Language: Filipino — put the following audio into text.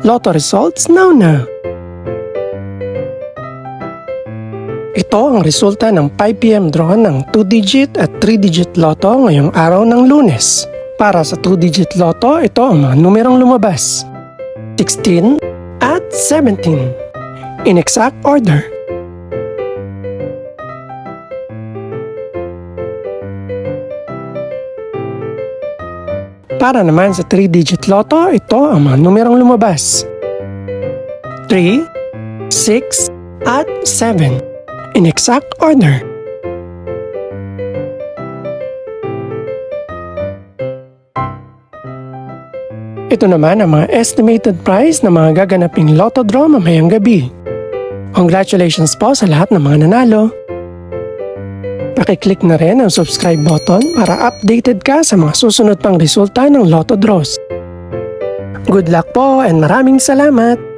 Lotto results now. Ito ang resulta ng 5 PM draw ng 2-digit at 3-digit lotto ngayong araw ng Lunes. Para sa 2-digit lotto, ito ang mga numerong lumabas: 16 at 17. In exact order. Para naman sa 3-digit lotto, ito ang mga numerong lumabas: 3, 6, at 7. In exact order. Ito naman ang mga estimated price ng mga gaganaping lotto draw mamayang gabi. Congratulations po sa lahat ng mga nanalo. Pakiclick na rin ang subscribe button para updated ka sa mga susunod pang resulta ng lotto draws. Good luck po and maraming salamat!